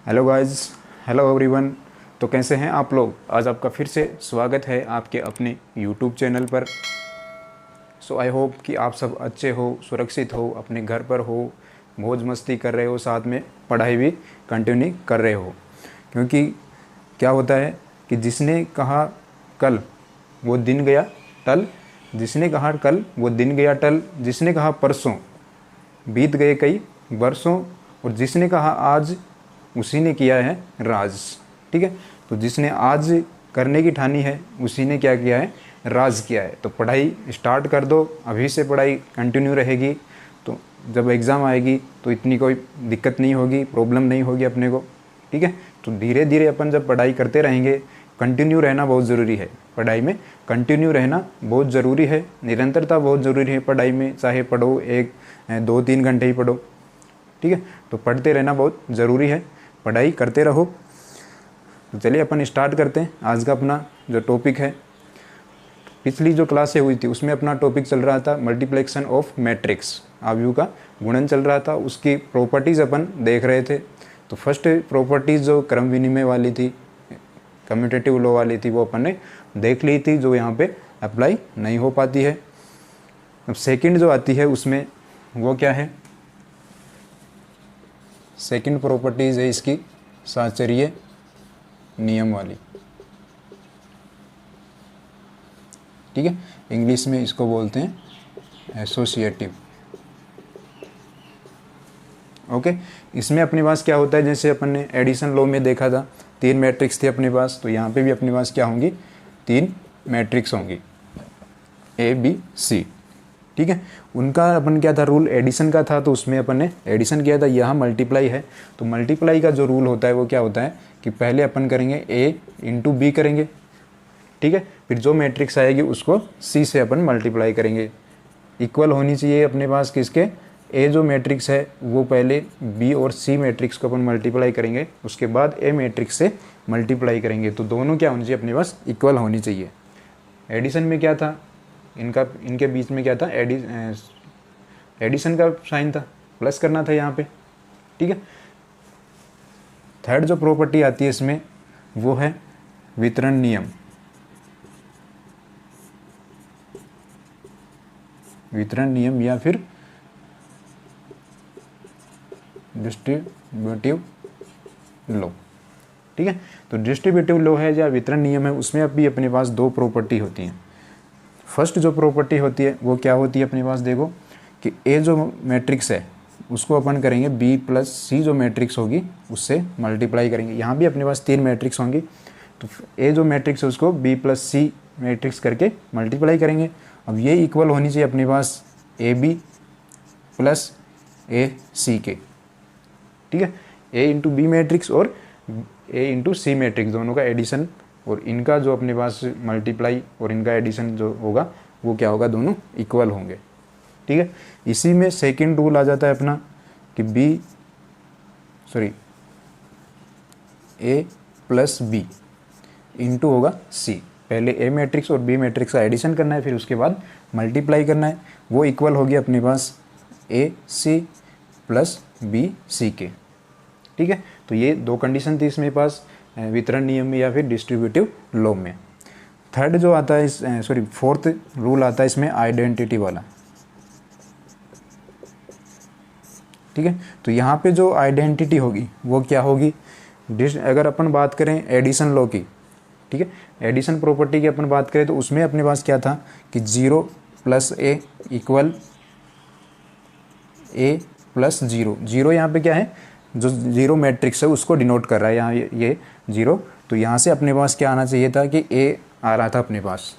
Hello guys, hello everyone. तो कैसे हैं आप लोग? आज आपका फिर से स्वागत है आपके अपने यूट्यूब चैनल पर। सो आई होप कि आप सब अच्छे हो, सुरक्षित हो, अपने घर पर हो, मौज मस्ती कर रहे हो, साथ में पढ़ाई भी कंटिन्यू कर रहे हो। क्योंकि क्या होता है कि जिसने कहा कल वो दिन गया टल, जिसने कहा कल वो दिन गया टल, जिसने कहा परसों बीत गए कई बरसों, और जिसने कहा आज उसी ने किया है राज। ठीक है, तो जिसने आज करने की ठानी है उसी ने क्या किया है, राज किया है। तो पढ़ाई स्टार्ट कर दो, अभी से पढ़ाई कंटिन्यू रहेगी। तो जब एग्ज़ाम आएगी तो इतनी कोई दिक्कत नहीं होगी, प्रॉब्लम नहीं होगी अपने को। ठीक है, तो धीरे धीरे अपन जब पढ़ाई करते रहेंगे, कंटिन्यू रहना बहुत ज़रूरी है। पढ़ाई में कंटिन्यू रहना बहुत ज़रूरी है, निरंतरता बहुत ज़रूरी है पढ़ाई में। चाहे पढ़ो 1-2-3 घंटे ही पढ़ो, ठीक है, तो पढ़ते रहना बहुत ज़रूरी है, पढ़ाई करते रहो। तो चलिए अपन स्टार्ट करते हैं आज का अपना जो टॉपिक है। पिछली जो क्लासें हुई थी उसमें अपना टॉपिक चल रहा था मल्टीप्लिकेशन ऑफ मैट्रिक्स, आव्यूह का गुणन चल रहा था, उसकी प्रॉपर्टीज़ अपन देख रहे थे। तो फर्स्ट प्रॉपर्टीज़ जो क्रम विनिमय वाली थी, कम्यूटेटिव लॉ वाली थी, वो अपन ने देख ली थी, जो यहाँ पे अप्लाई नहीं हो पाती है। अब सेकंड जो आती है उसमें वो क्या है, सेकंड प्रॉपर्टीज है इसकी साहचर्य नियम वाली। ठीक है, इंग्लिश में इसको बोलते हैं एसोसिएटिव। ओके, इसमें अपने पास क्या होता है, जैसे अपन ने एडिशन लॉ में देखा था 3 मैट्रिक्स थे अपने पास, तो यहाँ पे भी अपने पास क्या होंगी, 3 मैट्रिक्स होंगी ए बी सी। ठीक है, उनका अपन क्या था, रूल एडिशन का था, तो उसमें अपन ने एडिशन किया था। यहाँ मल्टीप्लाई है, तो मल्टीप्लाई का जो रूल होता है वो क्या होता है कि पहले अपन करेंगे ए इंटू बी करेंगे। ठीक है, फिर जो मैट्रिक्स आएगी उसको सी से अपन मल्टीप्लाई करेंगे। इक्वल होनी चाहिए अपने पास किसके, ए जो मैट्रिक्स है वो पहले बी और सी मैट्रिक्स को अपन मल्टीप्लाई करेंगे, उसके बाद ए मैट्रिक्स से मल्टीप्लाई करेंगे। तो दोनों क्या होनी चाहिए अपने पास, इक्वल होनी चाहिए। एडिशन में क्या था, इनके बीच में क्या था, एडिशन का साइन था, प्लस करना था यहाँ पे। ठीक है, थर्ड जो प्रॉपर्टी आती है इसमें वो है वितरण नियम। वितरण नियम या फिर डिस्ट्रीब्यूटिव लॉ। ठीक है, तो डिस्ट्रीब्यूटिव लॉ है या वितरण नियम है, उसमें अभी अपने पास 2 प्रॉपर्टी होती हैं। फर्स्ट जो प्रॉपर्टी होती है वो क्या होती है अपने पास, देखो कि ए जो मैट्रिक्स है उसको अपन करेंगे बी प्लस सी जो मैट्रिक्स होगी उससे मल्टीप्लाई करेंगे। यहाँ भी अपने पास 3 मैट्रिक्स होंगी, तो ए जो मैट्रिक्स है उसको बी प्लस सी मैट्रिक्स करके मल्टीप्लाई करेंगे। अब ये इक्वल होनी चाहिए अपने पास ए बी प्लस ए सी के। ठीक है, ए इंटू बी मैट्रिक्स और ए इंटू सी मैट्रिक्स दोनों का एडिशन, और इनका जो अपने पास मल्टीप्लाई और इनका एडिशन जो होगा वो क्या होगा, दोनों इक्वल होंगे। ठीक है, इसी में सेकंड रूल आ जाता है अपना कि ए प्लस बी इंटू होगा सी। पहले ए मैट्रिक्स और बी मैट्रिक्स का एडिशन करना है, फिर उसके बाद मल्टीप्लाई करना है, वो इक्वल होगी अपने पास ए सी प्लस बी सी के। ठीक है, तो ये 2 कंडीशन थी इसमें पास वितरण नियम में या फिर डिस्ट्रीब्यूटिव लॉ में। थर्ड जो आता है फोर्थ रूल आता है इसमें आइडेंटिटी वाला। ठीक है, तो यहाँ पे जो आइडेंटिटी होगी वो क्या होगी, अगर अपन बात करें एडिशन लॉ की, ठीक है, एडिशन प्रॉपर्टी की अपन बात करें तो उसमें अपने पास क्या था कि 0 प्लस ए इक्वल ए प्लस 0। 0 यहाँ पे क्या है, जो 0 मैट्रिक्स है उसको डिनोट कर रहा है यहाँ ये 0, तो यहाँ से अपने पास क्या आना चाहिए था कि ए आ रहा था अपने पास।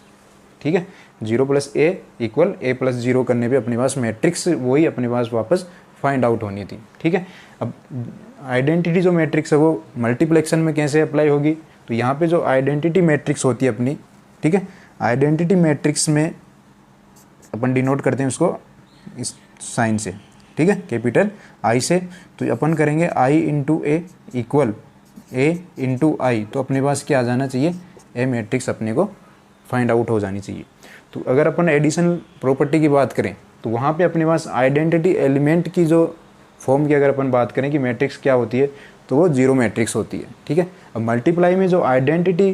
ठीक है, 0 प्लस ए इक्वल ए प्लस 0 करने पे अपने पास मैट्रिक्स वही अपने पास वापस फाइंड आउट होनी थी। ठीक है, अब आइडेंटिटी जो मैट्रिक्स है वो मल्टीप्लेक्शन में कैसे अप्लाई होगी, तो यहाँ पे जो आइडेंटिटी मैट्रिक्स होती है अपनी, ठीक है, आइडेंटिटी मैट्रिक्स में अपन डिनोट करते हैं उसको इस साइन से, ठीक है, कैपिटल आई से। तो अपन करेंगे आई इंटू ए इक्वल ए इंटू आई, तो अपने पास क्या आ जाना चाहिए, ए मैट्रिक्स अपने को फाइंड आउट हो जानी चाहिए। तो अगर अपन एडिशन प्रॉपर्टी की बात करें तो वहाँ पे अपने पास आइडेंटिटी एलिमेंट की जो फॉर्म की अगर अपन बात करें कि मैट्रिक्स क्या होती है, तो वो जीरो मैट्रिक्स होती है। ठीक है, अब मल्टीप्लाई में जो आइडेंटिटी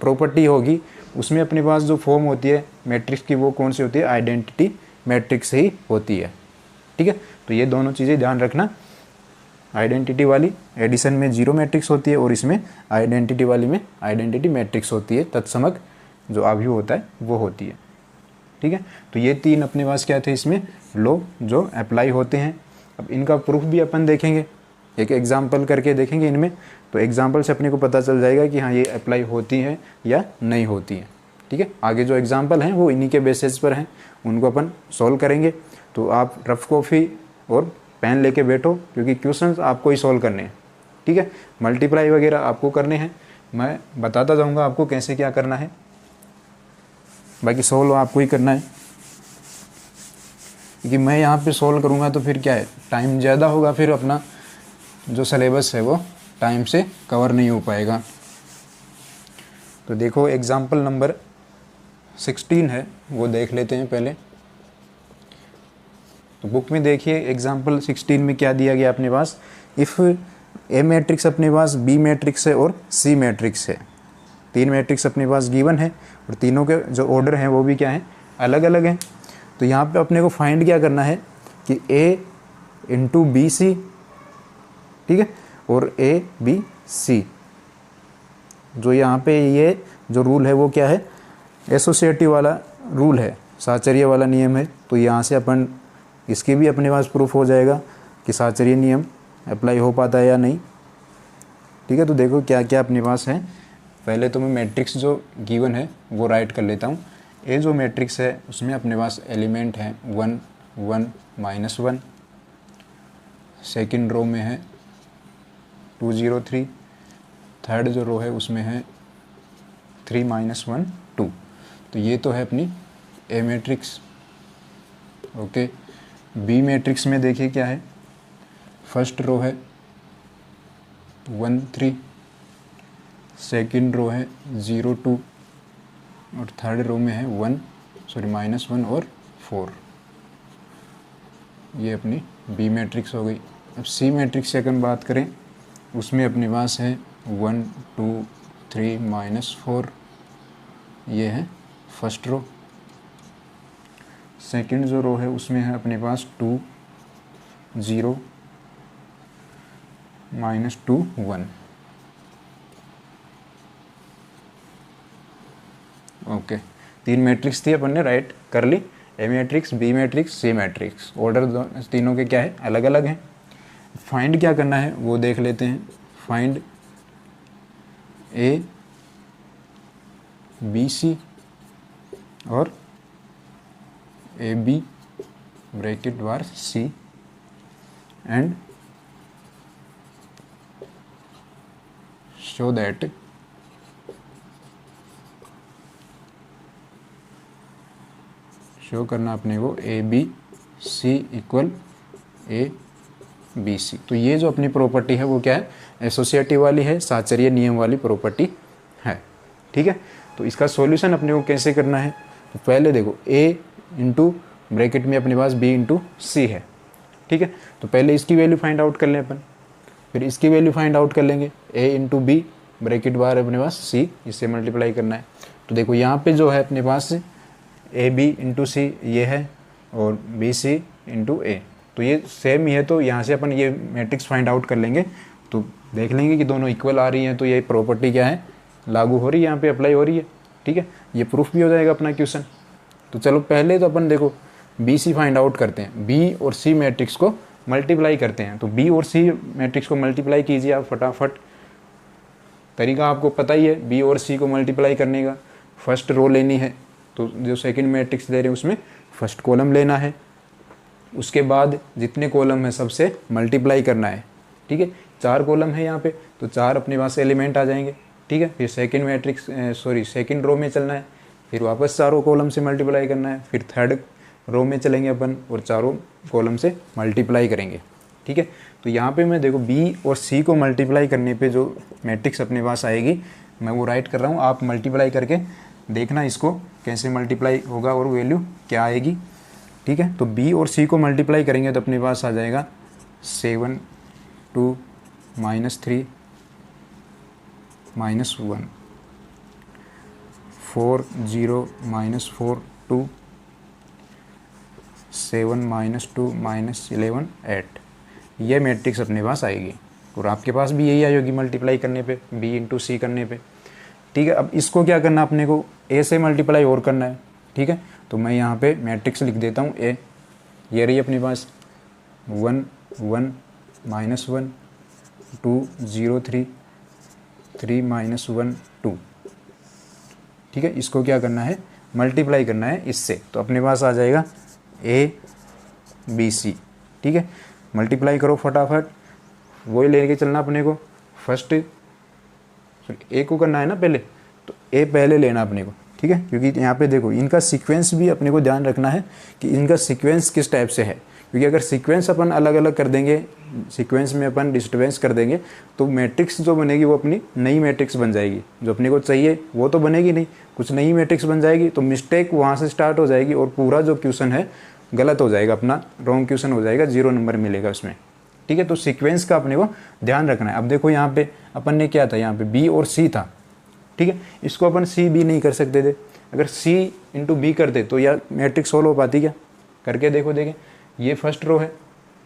प्रॉपर्टी होगी उसमें अपने पास जो फॉर्म होती है मैट्रिक्स की वो कौन सी होती है, आइडेंटिटी मैट्रिक्स ही होती है। ठीक है, तो ये दोनों चीज़ें ध्यान रखना, आइडेंटिटी वाली एडिशन में जीरो मैट्रिक्स होती है और इसमें आइडेंटिटी वाली में आइडेंटिटी मैट्रिक्स होती है, तत्समक जो अवयव होता है वो होती है। ठीक है, तो ये तीन अपने पास क्या थे इसमें लॉ जो अप्लाई होते हैं। अब इनका प्रूफ भी अपन देखेंगे, एक एग्जाम्पल करके देखेंगे इनमें, तो एग्जाम्पल से अपने को पता चल जाएगा कि हाँ ये अप्लाई होती हैं या नहीं होती हैं। ठीक है, आगे जो एग्जाम्पल हैं वो इन्हीं के बेसिस पर हैं, उनको अपन सॉल्व करेंगे। तो आप रफ कॉपी और पेन लेके बैठो क्योंकि क्वेश्चंस आपको ही सॉल्व करने हैं। ठीक है, मल्टीप्लाई वगैरह आपको करने हैं, मैं बताता जाऊंगा आपको कैसे क्या करना है, बाकी सॉल्व आपको ही करना है। क्योंकि मैं यहाँ पे सॉल्व करूँगा तो फिर क्या है, टाइम ज़्यादा होगा, फिर अपना जो सिलेबस है वो टाइम से कवर नहीं हो पाएगा। तो देखो एग्जाम्पल नंबर 16 है वो देख लेते हैं पहले। तो बुक में देखिए एग्जाम्पल 16 में क्या दिया गया अपने पास, इफ़ ए मैट्रिक्स अपने पास बी मैट्रिक्स है और सी मैट्रिक्स है, तीन मैट्रिक्स अपने पास गिवन है और तीनों के जो ऑर्डर हैं वो भी क्या हैं, अलग अलग हैं। तो यहाँ पे अपने को फाइंड क्या करना है कि ए इंटू बी सी, ठीक है, और ए बी सी, जो यहाँ पे ये जो रूल है वो क्या है, एसोसिएटिव वाला रूल है, साहचर्य वाला नियम है। तो यहाँ से अपन इसके भी अपने पास प्रूफ हो जाएगा कि साहचर्य नियम अप्लाई हो पाता है या नहीं। ठीक है, तो देखो क्या क्या अपने पास है। पहले तो मैं मैट्रिक्स जो गिवन है वो राइट कर लेता हूँ। ए जो मैट्रिक्स है उसमें अपने पास एलिमेंट है 1 1 -1, सेकंड रो में है 2 0 3, थर्ड जो रो है उसमें है 3 -1 2। तो ये तो है अपनी ए मैट्रिक्स। ओके, बी मैट्रिक्स में देखिए क्या है, फर्स्ट रो है 1 3, सेकंड रो है 0 2 और थर्ड रो में है -1 और 4। ये अपनी बी मैट्रिक्स हो गई। अब सी मैट्रिक्स से अगर बात करें उसमें अपने पास है 1 2 3 -4, ये है फर्स्ट रो। सेकंड जो रो है उसमें है अपने पास 2 0 -2 1। ओके, तीन मैट्रिक्स थी, अपन ने राइट कर ली, A matrix B matrix C matrix, order तीनों के क्या है, अलग अलग हैं। फाइंड क्या करना है वो देख लेते हैं। फाइंड ए बी सी और A B bracket bar C and show that show करना अपने को A B C equal A B C. तो ये जो अपनी प्रॉपर्टी है वो क्या है, एसोसिएटिव वाली है, साहचर्य नियम वाली प्रॉपर्टी है। ठीक है, तो इसका सॉल्यूशन अपने को कैसे करना है, तो पहले देखो ए इंटू ब्रैकेट में अपने पास बी इंटू सी है। ठीक है, तो पहले इसकी वैल्यू फाइंड आउट कर लें अपन, फिर इसकी वैल्यू फाइंड आउट कर लेंगे, ए इंटू बी ब्रैकेट बार अपने पास सी, इससे मल्टीप्लाई करना है। तो देखो यहाँ पे जो है अपने पास ए बी इंटू सी ये है और बी सी इंटू ए, तो ये सेम ही है। तो यहाँ से अपन ये मैट्रिक्स फाइंड आउट कर लेंगे तो देख लेंगे कि दोनों इक्वल आ रही हैं, तो ये प्रॉपर्टी क्या है, लागू हो रही है, यहाँ पे अप्लाई हो रही है। ठीक है, ये प्रूफ भी हो जाएगा अपना क्वेश्चन। तो चलो पहले तो अपन देखो बी सी फाइंड आउट करते हैं, बी और सी मैट्रिक्स को मल्टीप्लाई करते हैं। तो बी और सी मैट्रिक्स को मल्टीप्लाई कीजिए आप फटाफट, तरीका आपको पता ही है बी और सी को मल्टीप्लाई करने का। फर्स्ट रो लेनी है, तो जो सेकंड मैट्रिक्स दे रहे हैं उसमें फर्स्ट कॉलम लेना है, उसके बाद जितने कॉलम है सबसे मल्टीप्लाई करना है। ठीक है, 4 कॉलम है यहाँ पे, तो 4 अपने पास एलिमेंट आ जाएंगे। ठीक है, फिर सेकंड रो में चलना है, फिर वापस चारों कॉलम से मल्टीप्लाई करना है, फिर थर्ड रो में चलेंगे अपन और चारों कॉलम से मल्टीप्लाई करेंगे। ठीक है, तो यहाँ पे मैं देखो बी और सी को मल्टीप्लाई करने पे जो मैट्रिक्स अपने पास आएगी मैं वो राइट कर रहा हूँ, आप मल्टीप्लाई करके देखना इसको कैसे मल्टीप्लाई होगा और वैल्यू क्या आएगी। ठीक है, तो बी और सी को मल्टीप्लाई करेंगे तो अपने पास आ जाएगा 7 2 -3 -1, 4 0 -4 2, 7 -2 -11 8। ये मैट्रिक्स अपने पास आएगी और आपके पास भी यही आई होगी मल्टीप्लाई करने पे, b इंटू सी करने पे। ठीक है, अब इसको क्या करना अपने को, a से मल्टीप्लाई और करना है। ठीक है, तो मैं यहाँ पे मैट्रिक्स लिख देता हूँ a, ये रही अपने पास 1 1 -1 2 0 3 3 -1 2। ठीक है, इसको क्या करना है, मल्टीप्लाई करना है इससे, तो अपने पास आ जाएगा a b c। ठीक है, मल्टीप्लाई करो फटाफट, वही लेके चलना अपने को। फर्स्ट ए को करना है ना पहले, तो ए पहले लेना अपने को। ठीक है, क्योंकि यहाँ पे देखो इनका सीक्वेंस भी अपने को ध्यान रखना है कि इनका सीक्वेंस किस टाइप से है, क्योंकि अगर सीक्वेंस अपन अलग अलग कर देंगे, सीक्वेंस में अपन डिस्टर्बेंस कर देंगे, तो मैट्रिक्स जो बनेगी वो अपनी नई मैट्रिक्स बन जाएगी। जो अपने को चाहिए वो तो बनेगी नहीं, कुछ नई मैट्रिक्स बन जाएगी, तो मिस्टेक वहाँ से स्टार्ट हो जाएगी और पूरा जो क्वेश्चन है गलत हो जाएगा, अपना रॉन्ग क्वेश्चन हो जाएगा, 0 नंबर मिलेगा उसमें। ठीक है, तो सीक्वेंस का अपने को ध्यान रखना है। अब देखो यहाँ पे अपन ने क्या था, यहाँ पे बी और सी था। ठीक है, इसको अपन सी बी नहीं कर सकते थे, अगर सी इंटू बी करते तो यार मैट्रिक्स सोल्व हो पाती क्या, करके देखो। देखें, ये फर्स्ट रो है।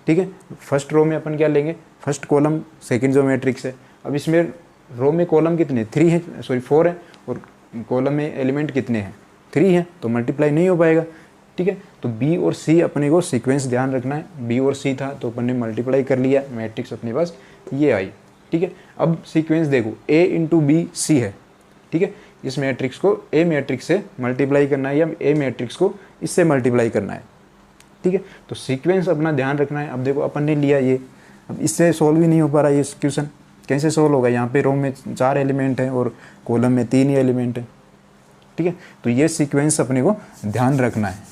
ठीक है, फर्स्ट रो में अपन क्या लेंगे, फर्स्ट कॉलम सेकंड जो मैट्रिक्स है। अब इसमें रो में कॉलम कितने, 3 है, सॉरी 4 है, और कॉलम में एलिमेंट कितने हैं, 3 है, तो मल्टीप्लाई नहीं हो पाएगा। ठीक है, तो बी और सी अपने को सीक्वेंस ध्यान रखना है। बी और सी था तो अपन ने मल्टीप्लाई कर लिया, मैट्रिक्स अपने पास ये आई। ठीक है, अब सीक्वेंस देखो ए इंटू बी सी है। ठीक है, इस मैट्रिक्स को ए मैट्रिक्स से मल्टीप्लाई करना है या ए मैट्रिक्स को इससे मल्टीप्लाई करना है। ठीक है, तो सीक्वेंस अपना ध्यान रखना है। अब देखो अपन ने लिया ये, अब इससे सॉल्व ही नहीं हो पा रहा ये क्वेश्चन, कैसे सॉल्व होगा। यहाँ पे रो में 4 एलिमेंट है और कॉलम में 3 ही एलिमेंट है। ठीक है, तो ये सीक्वेंस अपने को ध्यान रखना है।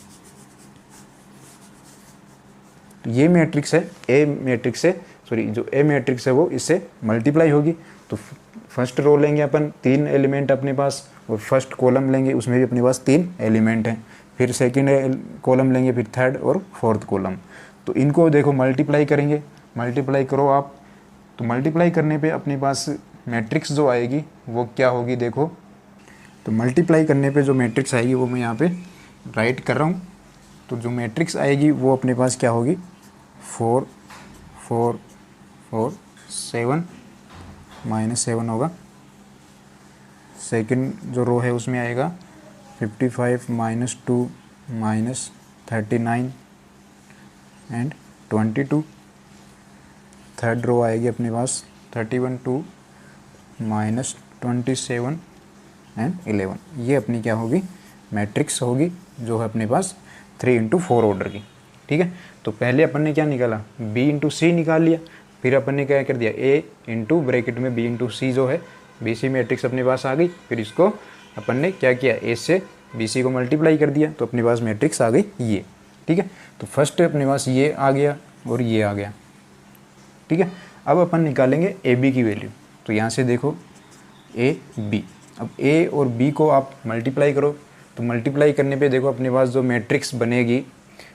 तो ये मैट्रिक्स है, ए मैट्रिक्स है, सॉरी जो ए मैट्रिक्स है वो इससे मल्टीप्लाई होगी। तो फर्स्ट रो लेंगे अपन, 3 एलिमेंट अपने पास, और फर्स्ट कॉलम लेंगे उसमें भी अपने पास 3 एलिमेंट हैं। फिर सेकंड कॉलम लेंगे, फिर थर्ड और फोर्थ कॉलम। तो इनको देखो मल्टीप्लाई करेंगे, मल्टीप्लाई करो आप। तो मल्टीप्लाई करने पे अपने पास मैट्रिक्स जो आएगी वो क्या होगी, देखो। तो मल्टीप्लाई करने पे जो मैट्रिक्स आएगी वो मैं यहाँ पे राइट कर रहा हूँ। तो जो मैट्रिक्स आएगी वो अपने पास क्या होगी, 4 4 4 7 -7 होगा। सेकंड जो रो है उसमें आएगा 55 -2 -39 एंड 22। थर्ड रो आएगी अपने पास 31 2 -27 एंड 11। ये अपनी क्या होगी, मैट्रिक्स होगी, जो है अपने पास 3 इंटू 4 ऑर्डर की। ठीक है, तो पहले अपन ने क्या निकाला, b इंटू सी निकाल लिया। फिर अपन ने क्या कर दिया, a इंटू ब्रैकेट में b इंटू सी जो है बी सी मैट्रिक्स अपने पास आ गई। फिर इसको अपन ने क्या किया, a से बी सी को मल्टीप्लाई कर दिया, तो अपने पास मैट्रिक्स आ गई ये। ठीक है, तो फर्स्ट अपने पास ये आ गया और ये आ गया। ठीक है, अब अपन निकालेंगे ए बी की वैल्यू। तो यहाँ से देखो ए बी, अब ए और बी को आप मल्टीप्लाई करो। तो मल्टीप्लाई करने पे देखो अपने पास जो मैट्रिक्स बनेगी,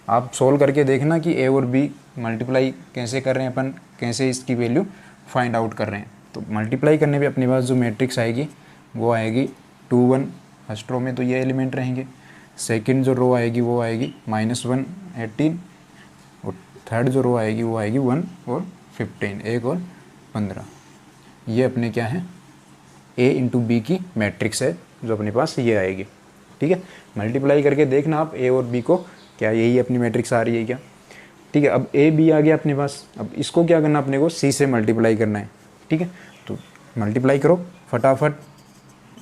आप सोल्व करके देखना कि ए और बी मल्टीप्लाई कैसे कर रहे हैं अपन, कैसे इसकी वैल्यू फाइंड आउट कर रहे हैं। तो मल्टीप्लाई करने पे अपने पास जो मैट्रिक्स आएगी वो आएगी 2 1, फर्स्ट रो में तो ये एलिमेंट रहेंगे। सेकंड जो रो आएगी वो आएगी -1 18, और थर्ड जो रो आएगी वो आएगी 1 और 15, 1 और 15। ये अपने क्या है, ए इंटू बी की मैट्रिक्स है जो अपने पास ये आएगी। ठीक है, मल्टीप्लाई करके देखना आप ए और बी को, क्या यही अपनी मैट्रिक्स आ रही है क्या। ठीक है, अब ए बी आ गया अपने पास। अब इसको क्या करना, अपने को सी से मल्टीप्लाई करना है। ठीक है, तो मल्टीप्लाई करो फटाफट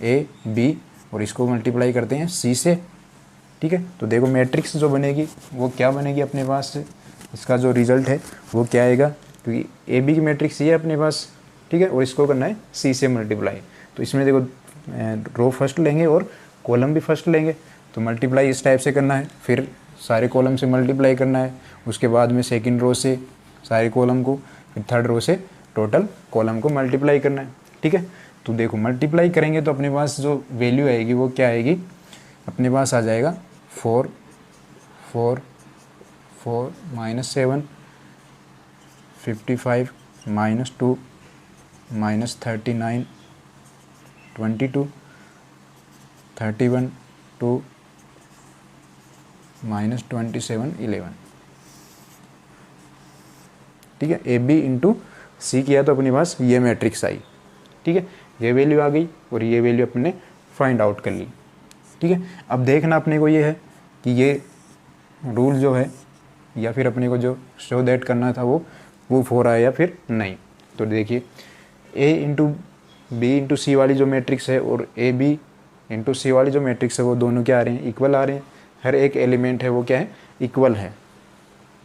ए बी, और इसको मल्टीप्लाई करते हैं सी से। ठीक है, तो देखो मैट्रिक्स जो बनेगी वो क्या बनेगी अपने पास से, इसका जो रिजल्ट है वो क्या आएगा, क्योंकि ए बी की मैट्रिक्स ये है अपने पास। ठीक है, और इसको करना है सी से मल्टीप्लाई। तो इसमें देखो रो फर्स्ट लेंगे और कॉलम भी फर्स्ट लेंगे, तो मल्टीप्लाई इस टाइप से करना है। फिर सारे कॉलम से मल्टीप्लाई करना है, उसके बाद में सेकंड रो से सारे कॉलम को, फिर थर्ड रो से टोटल कॉलम को मल्टीप्लाई करना है। ठीक है, तो देखो मल्टीप्लाई करेंगे तो अपने पास जो वैल्यू आएगी वो क्या आएगी, अपने पास आ जाएगा 4 4 4 -7 55 -2 -39, 22, 31, 2, -27, 11। ठीक है, ए बी इंटू सी किया तो अपने पास ये मैट्रिक्स आई। ठीक है, ये वैल्यू आ गई और ये वैल्यू अपने फाइंड आउट कर ली। ठीक है, अब देखना अपने को ये है कि ये रूल जो है या फिर अपने को जो शो दैट करना था वो प्रूफ हो रहा है या फिर नहीं। तो देखिए, ए इंटू बी इंटू सी वाली जो मैट्रिक्स है और ए बी इंटू सी वाली जो मैट्रिक्स है वो दोनों क्या आ रहे हैं, इक्वल आ रहे हैं। हर एक एलिमेंट है वो क्या है, इक्वल है।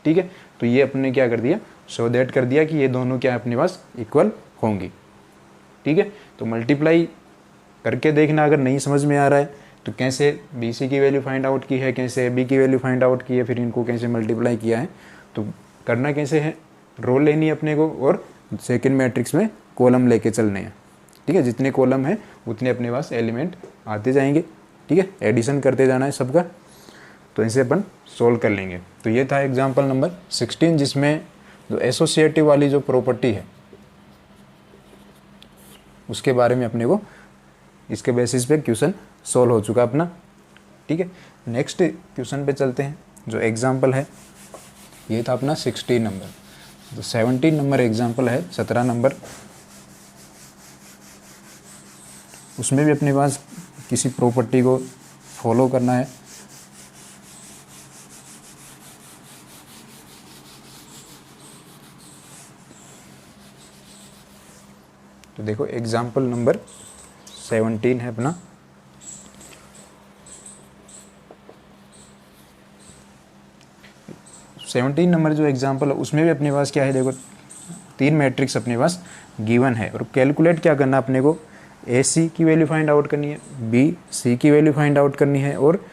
ठीक है, तो ये अपने क्या कर दिया, शो दैट कर दिया कि ये दोनों क्या है अपने पास इक्वल होंगी। ठीक है, तो मल्टीप्लाई करके देखना, अगर नहीं समझ में आ रहा है तो कैसे बी सी की वैल्यू फाइंड आउट की है, कैसे ए बी की वैल्यू फाइंड आउट की है, फिर इनको कैसे मल्टीप्लाई किया है, तो करना कैसे है, रो लेनी है अपने को और सेकंड मैट्रिक्स में कॉलम लेके चलने हैं। ठीक है, जितने कॉलम है उतने अपने पास एलिमेंट आते जाएंगे। ठीक है, एडिशन करते जाना है सबका, तो इसे अपन सोल्व कर लेंगे। तो ये था एग्जाम्पल नंबर 16, जिसमें जो एसोसिएटिव वाली जो प्रॉपर्टी है उसके बारे में अपने को इसके बेसिस पे क्वेश्चन सोल्व हो चुका अपना। ठीक है, नेक्स्ट क्वेश्चन पे चलते हैं। जो एग्जाम्पल है ये था अपना 16 नंबर, तो 17 नंबर एग्जाम्पल है, 17 नंबर, उसमें भी अपने पास किसी प्रॉपर्टी को फॉलो करना है। तो देखो एग्जाम्पल नंबर 17 है अपना, सेवनटीन नंबर जो एग्जाम्पल है उसमें भी अपने पास क्या है, देखो 3 मैट्रिक्स अपने पास गिवन है और कैलकुलेट क्या करना अपने को, ए सी की वैल्यू फाइंड आउट करनी है, बी सी की वैल्यू फाइंड आउट करनी है और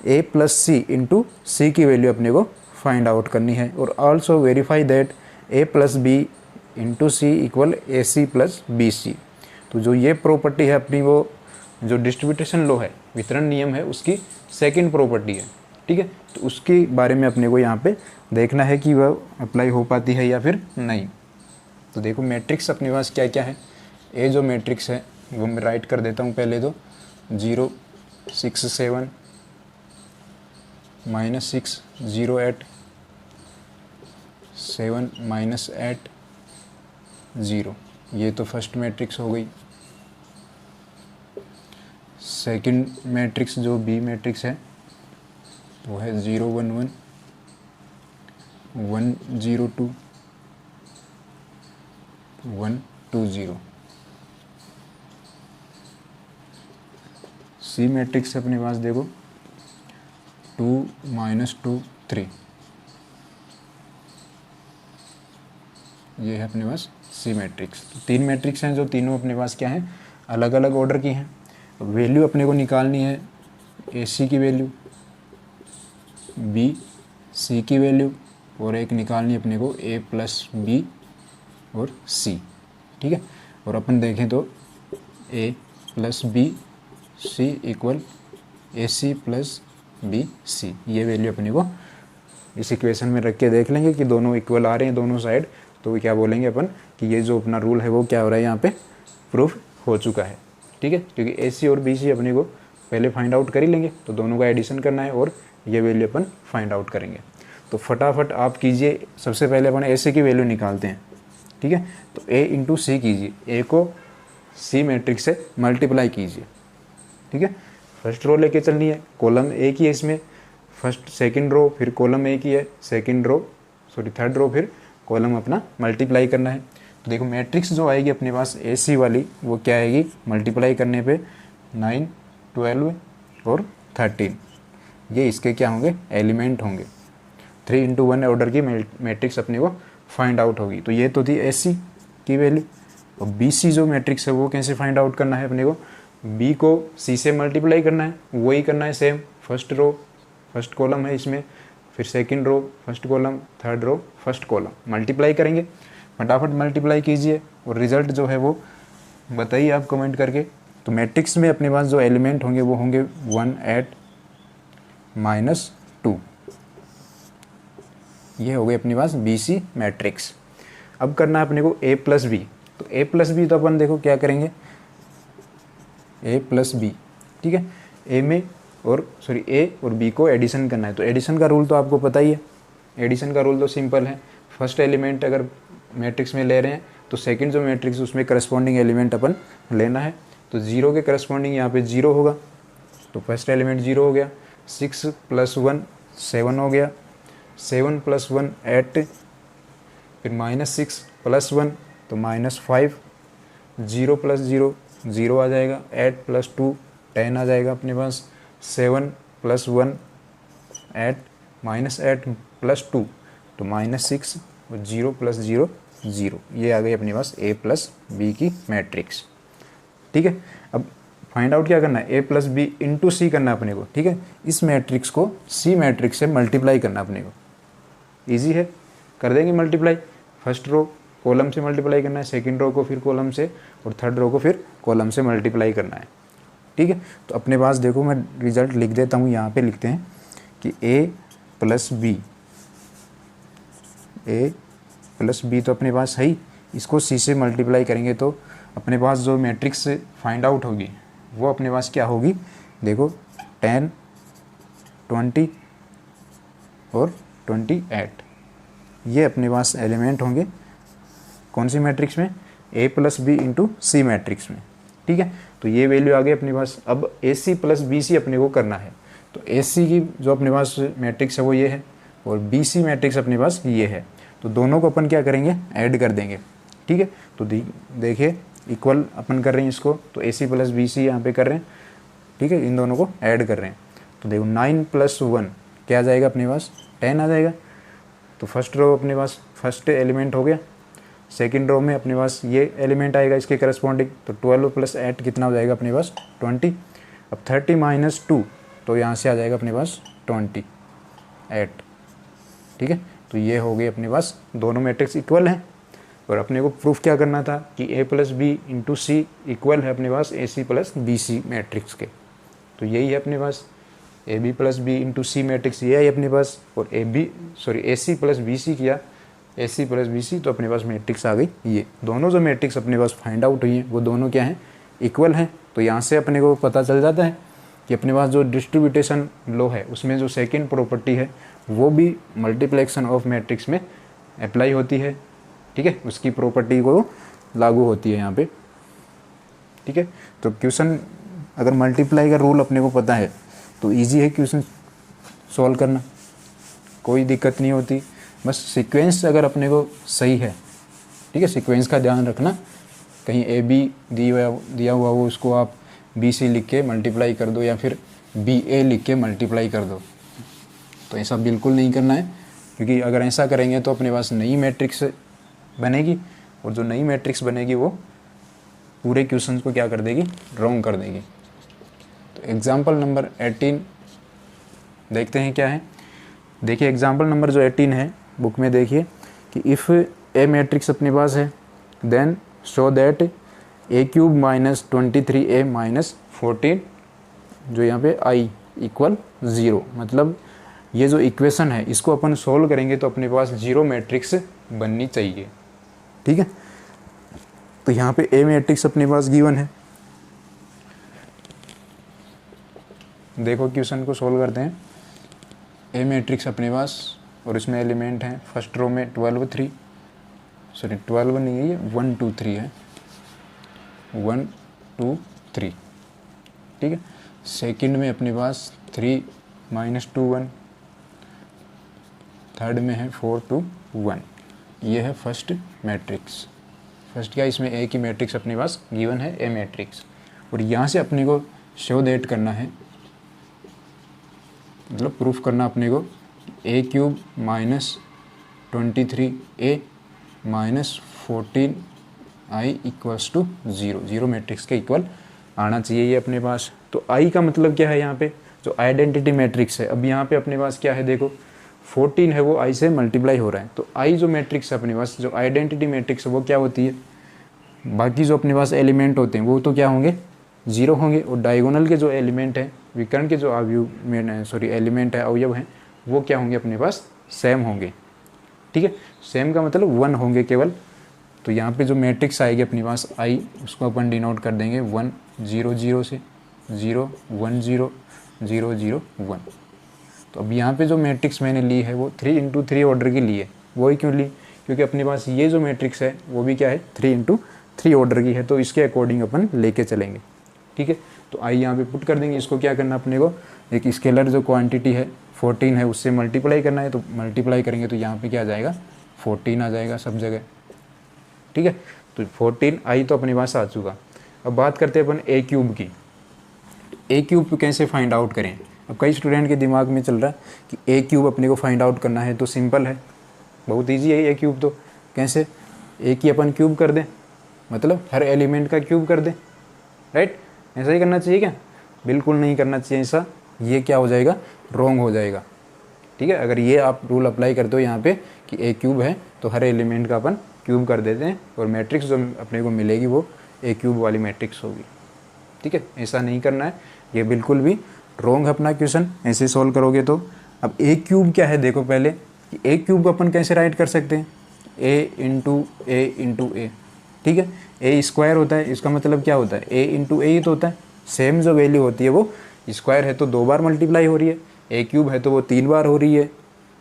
ए प्लस सी इंटू सी की वैल्यू अपने को फाइंड आउट करनी है। और also verify that A plus B into C equal A C plus B C. तो जो ये प्रॉपर्टी है अपनी, वो जो डिस्ट्रीब्यूटेशन लॉ है, वितरण नियम है, उसकी सेकंड प्रॉपर्टी है। ठीक है, तो उसके बारे में अपने को यहाँ पे देखना है कि वह अप्लाई हो पाती है या फिर नहीं। तो देखो मैट्रिक्स अपने पास क्या क्या है, ए जो मैट्रिक्स है वो मैं राइट कर देता हूँ पहले तो, 0 6 7 -6 0 8 7 -8 0, ये तो फर्स्ट मैट्रिक्स हो गई। सेकंड मैट्रिक्स जो बी मैट्रिक्स है वो है 0 1 1 1 0 2 1 2 0। सी मैट्रिक्स अपने पास देखो 2 -2 3, ये है अपने पास सी मैट्रिक्स। तो 3 मैट्रिक्स हैं जो तीनों अपने पास क्या हैं, अलग अलग ऑर्डर की हैं। वैल्यू अपने को निकालनी है, ए सी की वैल्यू, बी सी की वैल्यू और एक निकालनी है अपने को ए प्लस बी और सी। ठीक है, और अपन देखें तो ए plus B C equal A C plus B सी, ये वैल्यू अपने को इस इक्वेशन में रख के देख लेंगे कि दोनों इक्वल आ रहे हैं दोनों साइड, तो क्या बोलेंगे अपन कि ये जो अपना रूल है वो क्या हो रहा है, यहाँ पे प्रूफ हो चुका है। ठीक है, क्योंकि ए सी और बी सी अपने को पहले फाइंड आउट कर ही लेंगे, तो दोनों का एडिशन करना है और ये वैल्यू अपन फाइंड आउट करेंगे। तो फटाफट आप कीजिए, सबसे पहले अपन ए सी की वैल्यू निकालते हैं। ठीक है, तो ए इंटू सी कीजिए, ए को सी मैट्रिक्स से मल्टीप्लाई कीजिए। ठीक है, फर्स्ट रो लेके चलनी है, कॉलम ए की है इसमें, फर्स्ट सेकंड रो फिर कॉलम ए की है, second row sorry third row फिर कॉलम अपना मल्टीप्लाई करना है। तो देखो मैट्रिक्स जो आएगी अपने पास ए सी वाली वो क्या आएगी, मल्टीप्लाई करने पे 9 12 और 13, ये इसके क्या होंगे, एलिमेंट होंगे। 3 × 1 ऑर्डर की मैट्रिक्स अपने को फाइंड आउट होगी। तो ये तो थी ए सी की वैल्यू। और बी सी जो मैट्रिक्स है वो कैसे फाइंड आउट करना है अपने को, बी को सी से मल्टीप्लाई करना है, वही करना है same, first row first column है इसमें, फिर second row first column, third row first column, multiply करेंगे। फटाफट मल्टीप्लाई कीजिए और रिजल्ट जो है वो बताइए आप कमेंट करके। तो मैट्रिक्स में अपने पास जो एलिमेंट होंगे वो होंगे 1 8 -2, ये हो गई अपने पास बी सी मैट्रिक्स। अब करना है अपने को ए प्लस बी। तो ए प्लस बी तो अपन देखो क्या करेंगे, ए प्लस बी, ठीक है, ए में और सॉरी ए और बी को एडिशन करना है। तो एडिशन का रूल तो आपको पता ही है, एडिशन का रूल तो सिंपल है, फर्स्ट एलिमेंट अगर मैट्रिक्स में ले रहे हैं तो सेकंड जो मैट्रिक्स उसमें करस्पॉन्डिंग एलिमेंट अपन लेना है। तो 0 के करस्पॉन्डिंग यहाँ पे 0 होगा, तो फर्स्ट एलिमेंट 0 हो गया। 6 + 1 7 हो गया, 7 + 1 8, फिर -6 + 1 तो -5, 0 + 0 0 आ जाएगा, 8 + 2 10 आ जाएगा अपने पास, 7 + 1 8 -8 + 2 तो -6 और 0 + 0 0, ये आ गई अपने पास a प्लस बी की मैट्रिक्स। ठीक है, अब फाइंड आउट क्या करना है, a प्लस बी इंटू सी करना है अपने को। ठीक है, इस मैट्रिक्स को सी मैट्रिक्स से मल्टीप्लाई करना अपने को, इजी है, कर देंगे मल्टीप्लाई। फर्स्ट रो कॉलम से मल्टीप्लाई करना है, सेकंड रो को फिर कॉलम से, और थर्ड रो को फिर कॉलम से मल्टीप्लाई करना है। ठीक है, तो अपने पास देखो मैं रिजल्ट लिख देता हूँ, यहाँ पे लिखते हैं कि a plus B, a plus B तो अपने पास है ही, इसको सी से मल्टीप्लाई करेंगे तो अपने पास जो मैट्रिक्स फाइंड आउट होगी वो अपने पास क्या होगी, देखो 10 20 और 28, ये अपने पास एलिमेंट होंगे कौन सी मैट्रिक्स में, a plus B into C matrix में। ठीक है, तो ये वैल्यू आ गई अपने पास। अब ए सी प्लस बी सी अपने को करना है, तो ए सी की जो अपने पास मैट्रिक्स है वो ये है, और बी सी मैट्रिक्स अपने पास ये है, तो दोनों को अपन क्या करेंगे, ऐड कर देंगे। ठीक है, तो देखिए इक्वल अपन कर रहे हैं इसको, तो ए सी प्लस बी सी यहाँ पे कर रहे हैं। ठीक है, इन दोनों को ऐड कर रहे हैं, तो देखो 9 + 1 क्या आ जाएगा अपने पास, 10 आ जाएगा। तो फर्स्ट रो अपने पास फर्स्ट एलिमेंट हो गया, सेकंड रो में अपने पास ये एलिमेंट आएगा इसके करस्पॉन्डिंग, तो 12 + 8 कितना हो जाएगा अपने पास 20। अब 30 - 2 तो यहाँ से आ जाएगा अपने पास 28। ठीक है, तो ये हो गई अपने पास, दोनों मैट्रिक्स इक्वल हैं, और अपने को प्रूफ क्या करना था कि a plus B into C equal है अपने पास A C plus B C matrix के। तो यही है अपने पास, A B plus B into C matrix ये है अपने पास, और ए सी प्लस बी सी किया, ए सी प्लस बी सी, तो अपने पास मैट्रिक्स आ गई ये। दोनों जो मैट्रिक्स अपने पास फाइंड आउट हुई हैं वो दोनों क्या हैं, इक्वल हैं। तो यहाँ से अपने को पता चल जाता है कि अपने पास जो डिस्ट्रीब्यूटेशन लॉ है उसमें जो सेकेंड प्रॉपर्टी है वो भी मल्टीप्लेक्शन ऑफ मैट्रिक्स में अप्लाई होती है। ठीक है, उसकी प्रॉपर्टी को लागू होती है यहाँ पे। ठीक है, तो क्वेश्चन अगर मल्टीप्लाई का रूल अपने को पता है तो इजी है क्वेश्चन सॉल्व करना, कोई दिक्कत नहीं होती। बस सीक्वेंस अगर अपने को सही है, ठीक है, सीक्वेंस का ध्यान रखना, कहीं ए बी दिया हुआ हो उसको आप बी सी लिख के मल्टीप्लाई कर दो, या फिर बी ए लिख के मल्टीप्लाई कर दो, तो ऐसा बिल्कुल नहीं करना है, क्योंकि अगर ऐसा करेंगे तो अपने पास नई मैट्रिक्स बनेगी, और जो नई मैट्रिक्स बनेगी वो पूरे क्वेश्चन को क्या कर देगी, रॉन्ग कर देगी। तो एग्जाम्पल नंबर 18 देखते हैं क्या है। देखिए एग्जाम्पल नंबर जो 18 है बुक में, देखिए कि इफ़ ए मैट्रिक्स अपने पास है then show that a³ - 23a - 14 जो यहाँ पे i = 0, मतलब ये जो इक्वेशन है इसको अपन सोल्व करेंगे तो अपने पास 0 मैट्रिक्स बननी चाहिए। ठीक है, तो यहाँ पे ए मैट्रिक्स अपने पास गिवन है, देखो क्वेश्चन को सोल्व करते हैं। ए मैट्रिक्स अपने पास, और इसमें एलिमेंट हैं फर्स्ट रो में 12 3, सॉरी 12 नहीं है, ये 1 2 3 है, 1 2 3। ठीक है, सेकंड में अपने पास 3 - 2 1, थर्ड में है 4 2 1, ये है फर्स्ट मैट्रिक्स। फर्स्ट क्या, इसमें ए की मैट्रिक्स अपने पास गिवन है, ए मैट्रिक्स, और यहाँ से अपने को शो दैट करना है, मतलब प्रूफ करना अपने को, a³ - 23a - 14i = 0, 0 मैट्रिक्स के इक्वल आना चाहिए ये अपने पास। तो i का मतलब क्या है, यहाँ पे जो आइडेंटिटी मैट्रिक्स है, अब यहाँ पे अपने पास क्या है, देखो 14 है वो i से मल्टीप्लाई हो रहा है, तो i जो मैट्रिक्स है अपने पास, जो आइडेंटिटी मैट्रिक्स है वो क्या होती है, बाकी जो अपने पास एलिमेंट होते हैं वो तो क्या होंगे, 0 होंगे, और डायगोनल के जो एलिमेंट है, विकर्ण के जो एलिमेंट है, अवयव हैं, वो क्या होंगे अपने पास, सेम होंगे। ठीक है, सेम का मतलब 1 होंगे केवल, तो यहाँ पे जो मैट्रिक्स आएगी अपने पास आई, उसको अपन डिनोट कर देंगे 1 0 0 से 0 1 0 0 0 1। तो अब यहाँ पे जो मैट्रिक्स मैंने ली है वो 3 इंटू 3 ऑर्डर की ली है। वही क्यों ली? क्योंकि अपने पास ये जो मैट्रिक्स है वो भी क्या है, 3 इंटू 3 ऑर्डर की है, तो इसके अकॉर्डिंग अपन लेके चलेंगे। ठीक है, तो आई यहाँ पे पुट कर देंगे। इसको क्या करना अपने को, एक स्केलर जो क्वांटिटी है 14 है उससे मल्टीप्लाई करना है, तो मल्टीप्लाई करेंगे तो यहाँ पे क्या आ जाएगा, 14 आ जाएगा सब जगह। ठीक है, तो 14 आई तो अपने पास आ चुका। अब बात करते हैं अपन ए क्यूब की। ए क्यूब कैसे फाइंड आउट करें? अब कई स्टूडेंट के दिमाग में चल रहा है कि ए क्यूब अपने को फाइंड आउट करना है, तो सिंपल है, बहुत ईजी है ए क्यूब। तो कैसे? ए की अपन क्यूब कर दें, मतलब हर एलिमेंट का क्यूब कर दें, राइट? ऐसा ही करना चाहिए क्या? बिल्कुल नहीं करना चाहिए ऐसा, ये क्या हो जाएगा, रॉन्ग हो जाएगा। ठीक है, अगर ये आप रूल अप्लाई करते हो यहाँ पे कि ए क्यूब है तो हर एलिमेंट का अपन क्यूब कर देते हैं और मैट्रिक्स जो अपने को मिलेगी वो ए क्यूब वाली मैट्रिक्स होगी। ठीक है, ऐसा नहीं करना है, ये बिल्कुल भी रॉन्ग है अपना क्वेश्चन, ऐसे सॉल्व करोगे तो। अब ए क्यूब क्या है देखो पहले, कि ए क्यूब को अपन कैसे राइट कर सकते हैं, ए इंटू ए। ठीक है, ए स्क्वायर होता है, इसका मतलब क्या होता है, ए इंटू ए ही तो होता है। सेम जो वैल्यू होती है वो स्क्वायर है तो 2 बार मल्टीप्लाई हो रही है, ए क्यूब है तो वो 3 बार हो रही है,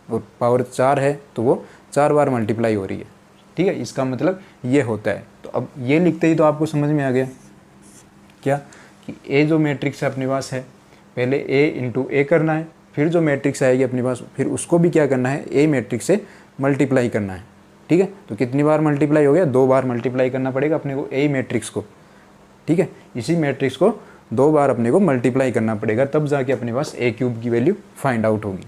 और पावर 4 है तो वो 4 बार मल्टीप्लाई हो रही है। ठीक है, इसका मतलब ये होता है। तो अब ये लिखते ही तो आपको समझ में आ गया क्या, कि ए जो मैट्रिक्स अपने पास है, पहले ए इंटू ए करना है, फिर जो मैट्रिक्स आएगी अपने पास फिर उसको भी क्या करना है, ए मैट्रिक्स से मल्टीप्लाई करना है। ठीक है, तो कितनी बार मल्टीप्लाई हो गया, 2 बार मल्टीप्लाई करना पड़ेगा अपने को ए मैट्रिक्स को। ठीक है, इसी मैट्रिक्स को 2 बार अपने को मल्टीप्लाई करना पड़ेगा, तब जाके अपने पास ए क्यूब की वैल्यू फाइंड आउट होगी।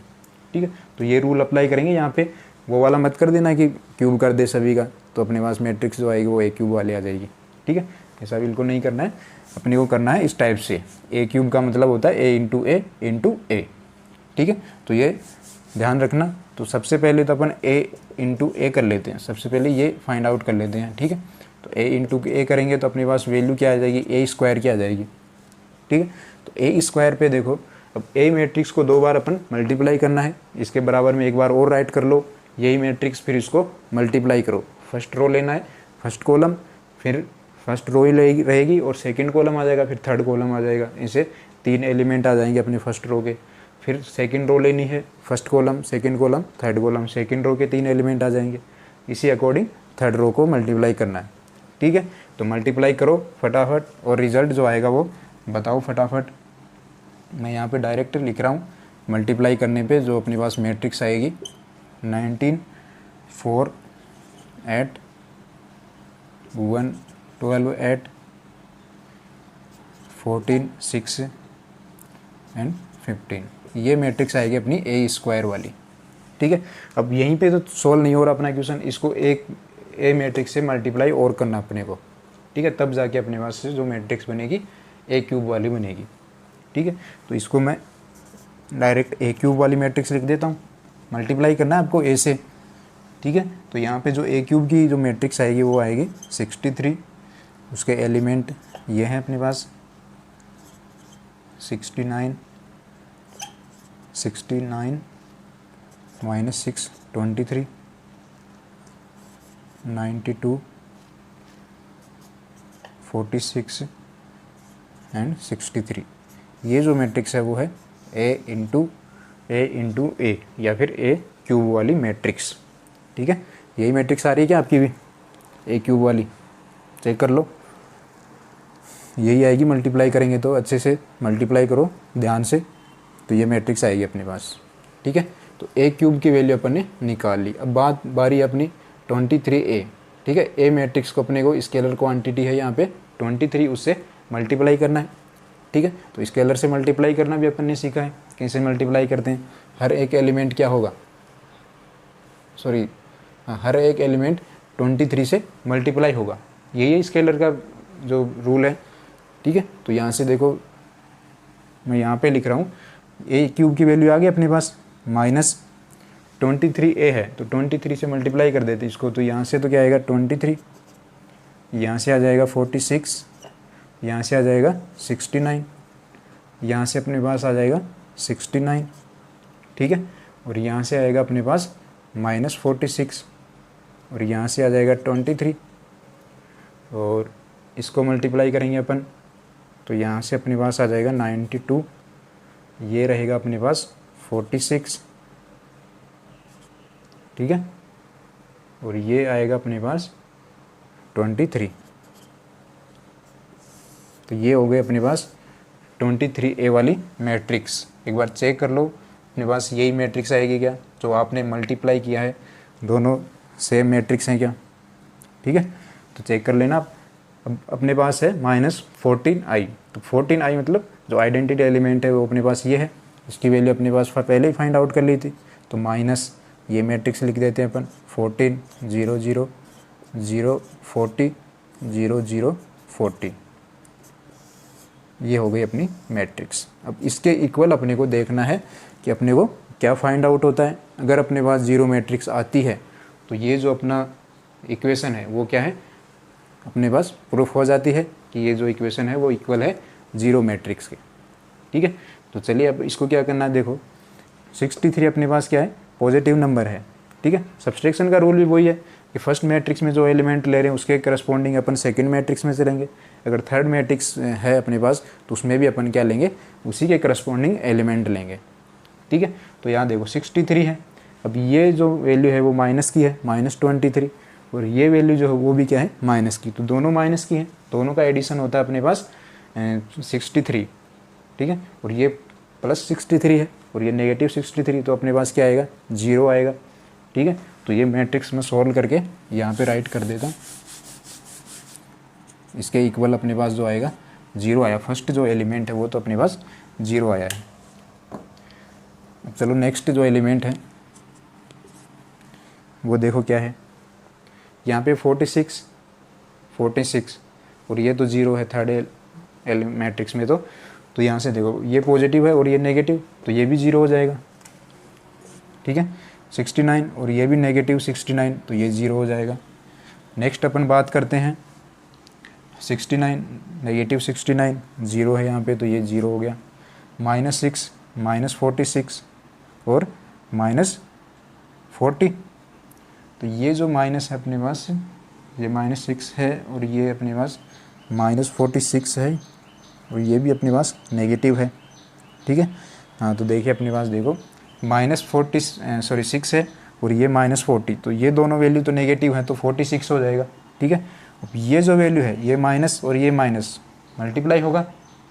ठीक है, तो ये रूल अप्लाई करेंगे यहाँ पे, वो वाला मत कर देना कि क्यूब कर दे सभी का, तो अपने पास मैट्रिक्स जो आएगी वो ए क्यूब वाली आ जाएगी। ठीक है, ऐसा बिल्कुल नहीं करना है, अपने को करना है इस टाइप से। ए क्यूब का मतलब होता है ए इंटू ए इंटू ए। ठीक है, तो ये ध्यान रखना। तो सबसे पहले तो अपन ए इंटू ए कर लेते हैं, सबसे पहले ये फाइंड आउट कर लेते हैं। ठीक है, तो ए इंटू ए करेंगे तो अपने पास वैल्यू क्या आ जाएगी, ए स्क्वायर की आ जाएगी। ठीक है, तो ए स्क्वायर पे देखो, अब ए मैट्रिक्स को 2 बार अपन मल्टीप्लाई करना है, इसके बराबर में एक बार और राइट कर लो यही मैट्रिक्स, फिर इसको मल्टीप्लाई करो। फर्स्ट रो लेना है, फर्स्ट कॉलम, फिर फर्स्ट रो ही रहेगी और सेकंड कॉलम आ जाएगा, फिर थर्ड कॉलम आ जाएगा। ऐसे 3 एलिमेंट आ जाएंगे अपने फर्स्ट रो के। फिर सेकंड रो लेनी है, first column, second column, third column, second row के 3 एलिमेंट आ जाएंगे। इसी अकॉर्डिंग थर्ड रो को मल्टीप्लाई करना है। ठीक है, तो मल्टीप्लाई करो फटाफट और रिजल्ट जो आएगा वो बताओ फटाफट। मैं यहाँ पे डायरेक्ट लिख रहा हूँ, मल्टीप्लाई करने पे जो अपने पास मैट्रिक्स आएगी 19 4 8 1 12 8 14 6 एंड 15, ये मैट्रिक्स आएगी अपनी ए स्क्वायर वाली। ठीक है, अब यहीं पे तो सॉल्व नहीं हो रहा अपना क्वेश्चन, इसको एक ए मैट्रिक्स से मल्टीप्लाई और करना अपने को। ठीक है, तब जाके अपने पास से जो मैट्रिक्स बनेगी ए क्यूब वाली बनेगी। ठीक है, तो इसको मैं डायरेक्ट ए क्यूब वाली मैट्रिक्स लिख देता हूँ, मल्टीप्लाई करना है आपको ए से। ठीक है, तो यहाँ पे जो ए क्यूब की जो मैट्रिक्स आएगी वो आएगी 63, उसके एलिमेंट ये हैं अपने पास 69 माइनस 6 23 92 46 एंड 63। ये जो मैट्रिक्स है वो है ए इंटू ए या फिर ए क्यूब वाली मैट्रिक्स। ठीक है, यही मैट्रिक्स आ रही है क्या आपकी भी, ए क्यूब वाली? चेक कर लो, यही आएगी। मल्टीप्लाई करेंगे तो अच्छे से मल्टीप्लाई करो ध्यान से, तो ये मैट्रिक्स आएगी अपने पास। ठीक है, तो ए क्यूब की वैल्यू अपन ने निकाल ली। अब बारी अपनी 23a। ठीक है, ए मैट्रिक्स को अपने को स्केलर क्वांटिटी है यहाँ पे 23, उससे मल्टीप्लाई करना है। ठीक है, तो स्केलर से मल्टीप्लाई करना भी अपन ने सीखा है, कैसे मल्टीप्लाई करते हैं। हर एक एलिमेंट क्या होगा, हर एक एलिमेंट 23 से मल्टीप्लाई होगा, यही है स्केलर का जो रूल है। ठीक है, तो यहाँ से देखो मैं यहाँ पे लिख रहा हूँ, ए क्यूब की वैल्यू आ गई अपने पास, माइनस 23a है तो 23 से मल्टीप्लाई कर देते इसको, तो यहाँ से तो क्या आएगा 23, यहाँ से आ जाएगा 46, यहाँ से आ जाएगा 69, यहाँ से अपने पास आ जाएगा 69। ठीक है, और यहाँ से आएगा अपने पास -46 और यहाँ से आ जाएगा 23। और इसको मल्टीप्लाई करेंगे अपन, तो यहाँ से अपने पास आ जाएगा 92, ये रहेगा अपने पास 46, ठीक है, और ये आएगा अपने पास 23। तो ये हो गए अपने पास 23A वाली मैट्रिक्स। एक बार चेक कर लो अपने पास यही मैट्रिक्स आएगी क्या, जो आपने मल्टीप्लाई किया है, दोनों सेम मैट्रिक्स हैं क्या, ठीक है। तो चेक कर लेना। अब अपने पास है -14i, तो 14i मतलब जो आइडेंटिटी एलिमेंट है वो अपने पास ये है, इसकी वैल्यू अपने पास पहले ही फाइंड आउट कर ली थी। तो माइनस ये मैट्रिक्स लिख देते हैं अपन, 14 0 0 0 40 0 0 40, ये हो गई अपनी मैट्रिक्स। अब इसके इक्वल अपने को देखना है कि अपने को क्या फाइंड आउट होता है। अगर अपने पास 0 मैट्रिक्स आती है तो ये जो अपना इक्वेशन है वो क्या है, अपने पास प्रूफ हो जाती है कि ये जो इक्वेशन है वो इक्वल है 0 मैट्रिक्स के, ठीक है। तो चलिए अब इसको क्या करना है, देखो 63 अपने पास क्या है, पॉजिटिव नंबर है, ठीक है। सब्सट्रैक्शन का रूल भी वही है कि फर्स्ट मैट्रिक्स में जो एलिमेंट ले रहे हैं उसके करस्पॉन्डिंग अपन सेकंड मैट्रिक्स में चलेंगे। अगर थर्ड मैट्रिक्स है अपने पास तो उसमें भी अपन क्या लेंगे, उसी के करस्पॉन्डिंग एलिमेंट लेंगे, ठीक है। तो यहाँ देखो 63 है, अब ये जो वैल्यू है वो माइनस की है, -23, और ये वैल्यू जो है वो भी क्या है, माइनस की, तो दोनों माइनस की है, दोनों का एडिशन होता है अपने पास 63, ठीक है। और ये +63 है और ये -63, तो अपने पास क्या आएगा, 0 आएगा, ठीक है। तो ये मैट्रिक्स में सॉल्व करके यहाँ पे राइट कर देता हूँ, इसके इक्वल अपने पास जो आएगा 0 आया, फर्स्ट जो एलिमेंट है वो तो अपने पास 0 आया है। अब चलो नेक्स्ट जो एलिमेंट है वो देखो क्या है, यहाँ पे 46 और ये तो 0 है थर्ड मैट्रिक्स में, तो यहाँ से देखो ये पॉजिटिव है और ये नेगेटिव, तो ये भी 0 हो जाएगा, ठीक है। 69 और ये भी -69, तो ये 0 हो जाएगा। नेक्स्ट अपन बात करते हैं 69, -69 0 है यहाँ पे, तो ये 0 हो गया। -6 -46 और -40, तो ये जो माइनस है अपने पास, ये -6 है और ये अपने पास -46 है और ये भी अपने पास नेगेटिव है, ठीक है। हाँ तो देखिए अपने पास देखो -6 है और ये -40, तो ये दोनों वैल्यू तो नेगेटिव है, तो 46 हो जाएगा, ठीक है। अब ये जो वैल्यू है ये माइनस और ये माइनस मल्टीप्लाई होगा,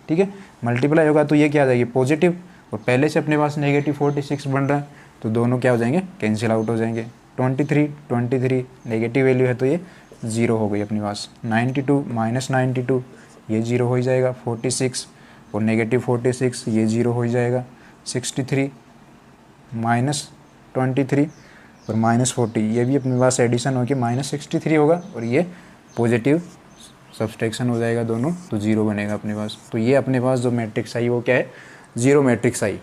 ठीक है, मल्टीप्लाई होगा तो ये क्या आ जाएगी, पॉजिटिव, और पहले से अपने पास -46 बन रहा है, तो दोनों क्या हो जाएंगे, कैंसिल आउट हो जाएंगे। 23 नेगेटिव वैल्यू है तो ये 0 हो गई अपने पास। 92 -92 ये 0 हो ही जाएगा। 46 और -46 ये 0 हो ही जाएगा। 63 -23 और -40 ये भी अपने पास एडिशन होकर -63 होगा और ये पॉजिटिव सब्सट्रैक्शन हो जाएगा दोनों, तो 0 बनेगा अपने पास। तो ये अपने पास जो मैट्रिक्स आई वो क्या है, 0 मैट्रिक्स आई,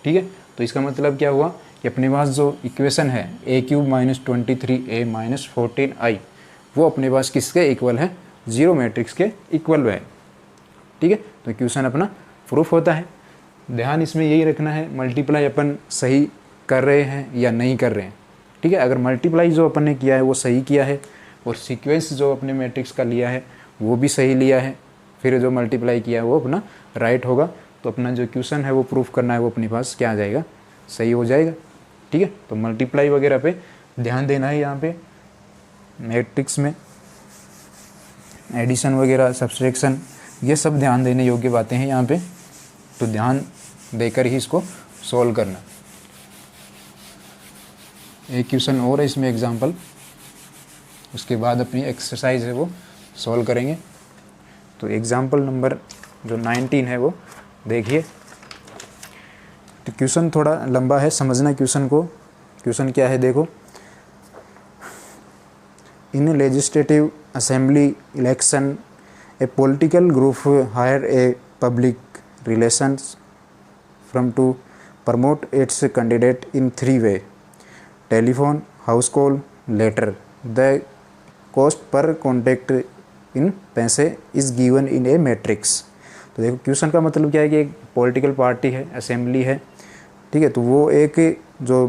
ठीक है। तो इसका मतलब क्या हुआ कि अपने पास जो इक्वेशन है a³ -23a -14i वो अपने पास किसके इक्वल है, 0 मैट्रिक्स के इक्वल है, ठीक है। तो इक्वेशन अपना प्रूफ होता है। ध्यान इसमें यही रखना है मल्टीप्लाई अपन सही कर रहे हैं या नहीं कर रहे हैं, ठीक है। अगर मल्टीप्लाई जो अपन ने किया है वो सही किया है और सीक्वेंस जो अपने मैट्रिक्स का लिया है वो भी सही लिया है, फिर जो मल्टीप्लाई किया है वो अपना राइट होगा, तो अपना जो इक्वेशन है वो प्रूफ करना है वो अपने पास क्या आ जाएगा, सही हो जाएगा, ठीक है। तो मल्टीप्लाई वगैरह पे ध्यान देना है, यहाँ पे मैट्रिक्स में एडिशन वगैरह सब्सट्रैक्शन ये सब ध्यान देने योग्य बातें हैं यहाँ पे, तो ध्यान देकर ही इसको सॉल्व करना। एक क्वेश्चन और है इसमें एग्जांपल, उसके बाद अपनी एक्सरसाइज है वो सॉल्व करेंगे। तो एग्जांपल नंबर जो 19 है वो देखिए। तो क्वेश्चन थोड़ा लंबा है, समझना क्वेश्चन को। क्वेश्चन क्या है देखो, in legislative assembly election A political group higher a public relations firm to promote its candidate in 3 ways: telephone, house call, letter. The cost per contact in पैसे is given in a matrix. तो देखो question का मतलब क्या है कि एक political party है, असेंबली है, ठीक है, तो वो एक जो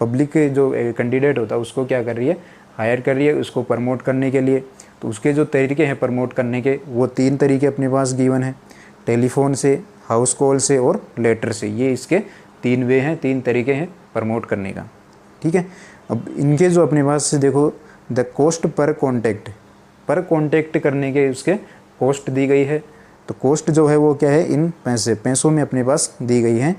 पब्लिक जो कैंडिडेट होता है उसको क्या कर रही है, हायर कर रही है उसको प्रमोट करने के लिए। तो उसके जो तरीके हैं प्रमोट करने के, वो 3 तरीके अपने पास गिवन है, टेलीफोन से, हाउस कॉल से और लेटर से। ये इसके 3 वे हैं, 3 तरीके हैं प्रमोट करने का, ठीक है। अब इनके जो अपने पास से देखो, द कॉस्ट पर कॉन्टैक्ट करने के उसके कॉस्ट दी गई है। तो कॉस्ट जो है वो क्या है, इन पैसों में अपने पास दी गई है,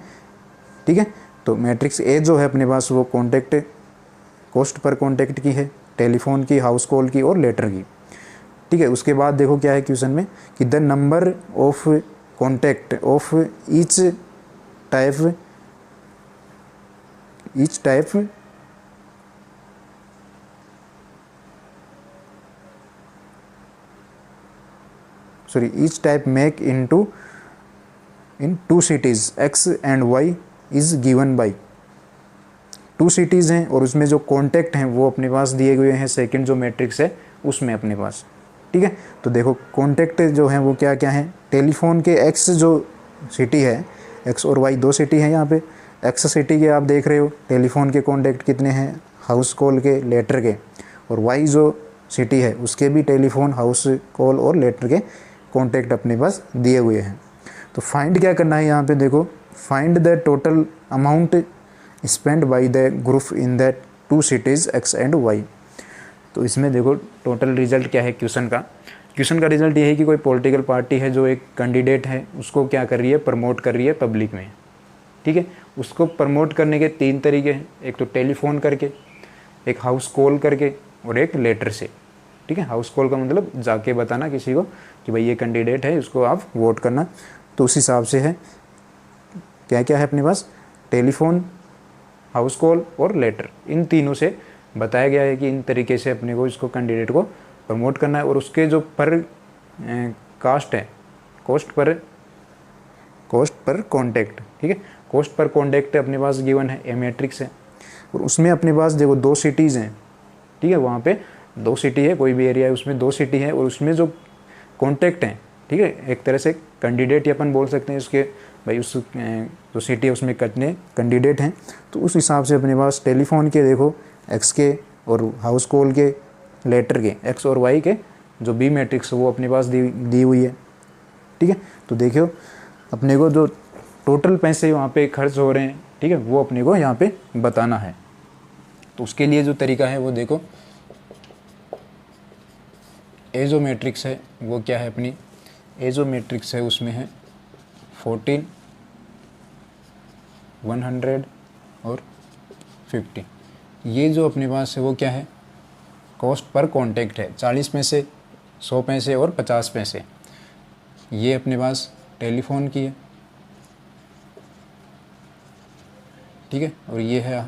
ठीक है। तो मैट्रिक्स ए जो है अपने पास वो कॉस्ट पर कॉन्टैक्ट की है, टेलीफोन की, हाउस कॉल की और लेटर की, ठीक है। उसके बाद देखो क्या है क्वेश्चन में कि the number of contact of each type make in 2 cities X and Y is given by. 2 cities हैं और उसमें जो कॉन्टैक्ट हैं वो अपने पास दिए हुए हैं सेकंड जो मैट्रिक्स है उसमें अपने पास, ठीक है। तो देखो कॉन्टैक्ट जो हैं वो क्या क्या हैं, टेलीफोन के X जो सिटी है, X और Y 2 सिटी हैं यहाँ पे। X सिटी के आप देख रहे हो टेलीफोन के कॉन्टैक्ट कितने हैं, हाउस कॉल के, लेटर के, और Y जो सिटी है उसके भी टेलीफोन, हाउस कॉल और लेटर के कॉन्टैक्ट अपने पास दिए हुए हैं। तो फाइंड क्या करना है यहाँ पे, देखो find the total amount spend by the group in the 2 cities X and Y। तो इसमें देखो टोटल रिजल्ट क्या है क्वेश्चन का रिजल्ट ये है कि कोई पॉलिटिकल पार्टी है जो एक कैंडिडेट है उसको क्या कर रही है, प्रमोट कर रही है पब्लिक में, ठीक है। उसको प्रमोट करने के 3 तरीके हैं, एक तो टेलीफोन करके, एक हाउस कॉल करके और एक लेटर से, ठीक है। हाउस कॉल का मतलब जाके बताना किसी को कि भाई ये कैंडिडेट है, उसको आप वोट करना। तो उस हिसाब से है क्या क्या है अपने पास, टेलीफोन, हाउस कॉल और लेटर, इन तीनों से बताया गया है कि इन तरीके से अपने को इसको कैंडिडेट को प्रमोट करना है। और उसके जो पर कास्ट है, कॉस्ट पर कॉन्टैक्ट, ठीक है, कॉस्ट पर कॉन्टैक्ट अपने पास गिवन है, ए मैट्रिक्स है। और उसमें अपने पास देखो 2 cities हैं, ठीक है, वहाँ पे 2 सिटी है, कोई भी एरिया है उसमें 2 सिटी है, और उसमें जो कॉन्टैक्ट हैं, ठीक है, एक तरह से कैंडिडेट ही अपन बोल सकते हैं उसके, भाई उस जो सिटी है उसमें कितने कैंडिडेट हैं। तो उस हिसाब से अपने पास टेलीफोन के देखो X के और हाउस कॉल के, लेटर के X और Y के जो बी मैट्रिक्स वो अपने पास दी हुई है, ठीक है। तो देखियो अपने को जो टोटल पैसे वहाँ पे खर्च हो रहे हैं, ठीक है, वो अपने को यहाँ पे बताना है। तो उसके लिए जो तरीका है वो देखो, ए जो मैट्रिक्स है वो क्या है अपनी, ए जो मैट्रिक्स है उसमें है 14, 100 और 50। ये जो अपने पास है वो क्या है, कॉस्ट पर कॉन्टैक्ट है, 40 पैसे, 100 पैसे और 50 पैसे। ये अपने पास टेलीफोन की है, ठीक है, और ये है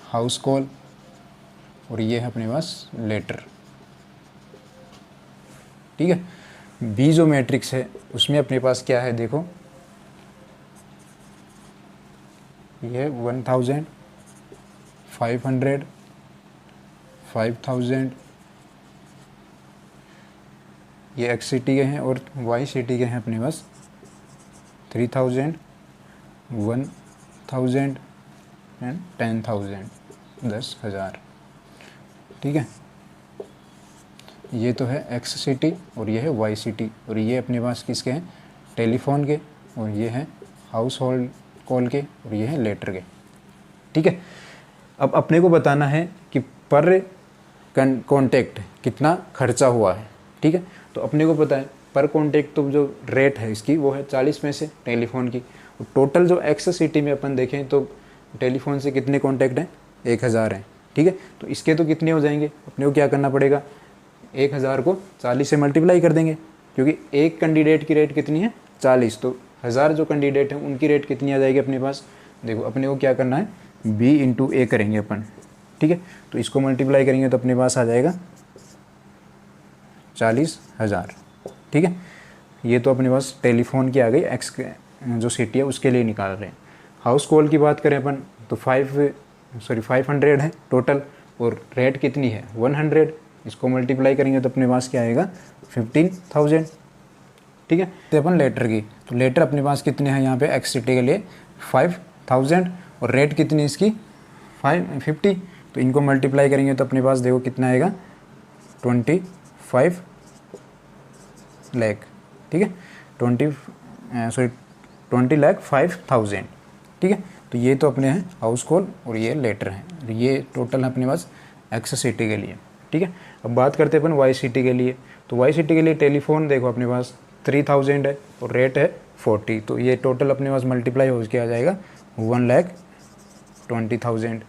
हाउस कॉल और ये है अपने पास लेटर, ठीक है। बी जो मैट्रिक्स है उसमें अपने पास क्या है, देखो ये 1000, 500, 5000, ये X सिटी के हैं और Y सिटी के हैं अपने पास 3000, 1000 एंड 10,000, 10,000, ठीक है। ये तो है X सिटी और ये है Y सिटी, और ये अपने पास किसके हैं, टेलीफोन के, और ये है हाउस होल्ड कॉल के, और ये है लेटर के, ठीक है। अब अपने को बताना है कि पर कॉन्टैक्ट कितना खर्चा हुआ है, ठीक है। तो अपने को पता है पर कॉन्टैक्ट तो जो रेट है इसकी वो है 40 पैसे टेलीफोन की। टोटल जो X सिटी में अपन देखें तो टेलीफोन से कितने कॉन्टैक्ट हैं, 1000 हैं, ठीक है। तो इसके तो कितने हो जाएंगे, अपने को क्या करना पड़ेगा, 1000 को 40 से मल्टीप्लाई कर देंगे, क्योंकि एक कैंडिडेट की रेट कितनी है 40, तो 1000 जो कैंडिडेट हैं उनकी रेट कितनी आ जाएगी अपने पास। देखो अपने को क्या करना है, B × A करेंगे अपन, ठीक है। तो इसको मल्टीप्लाई करेंगे तो अपने पास आ जाएगा 40,000, ठीक है। ये तो अपने पास टेलीफोन की आ गई, X जो सिटी है उसके लिए निकाल रहे हैं। हाउस कॉल की बात करें अपन तो 500 है टोटल, और रेट कितनी है 100, इसको मल्टीप्लाई करेंगे तो अपने पास क्या आएगा 15,000, ठीक है। तो अपन लेटर की, तो लेटर अपने पास कितने हैं यहाँ पे X सिटी के लिए 5,000, और रेट कितनी इसकी 50, तो इनको मल्टीप्लाई करेंगे तो अपने पास देखो कितना आएगा 5 लाख, ठीक है, 20,05,000, ठीक है। तो ये तो अपने हैं हाउस कॉल और ये लेटर हैं, ये टोटल अपने पास एक्स सिटी के लिए, ठीक है। अब बात करते हैं अपन वाई सिटी के लिए। तो वाई सिटी के लिए टेलीफोन देखो अपने पास 3,000 है और रेट है 40, तो ये टोटल अपने पास मल्टीप्लाई हो के आ जाएगा 1,20,000,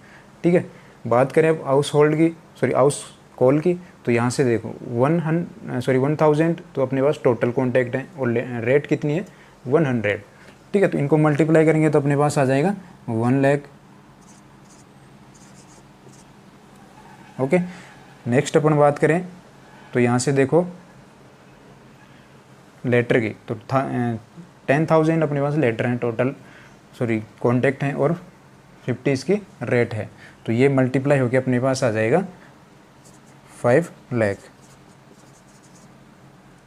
ठीक है। बात करें अब हाउस होल्ड की, सॉरी हाउस कॉल की, तो यहाँ से देखो 1,000 तो अपने पास टोटल कॉन्टैक्ट हैं और रेट कितनी है 100, ठीक है। तो इनको मल्टीप्लाई करेंगे तो अपने पास आ जाएगा 1 लाख। ओके, नेक्स्ट अपन बात करें तो यहाँ से देखो लेटर की, तो 10,000 अपने पास लेटर हैं टोटल, सॉरी कॉन्टैक्ट हैं और 50 इसकी रेट है, तो ये मल्टीप्लाई होकर अपने पास आ जाएगा 5 लाख।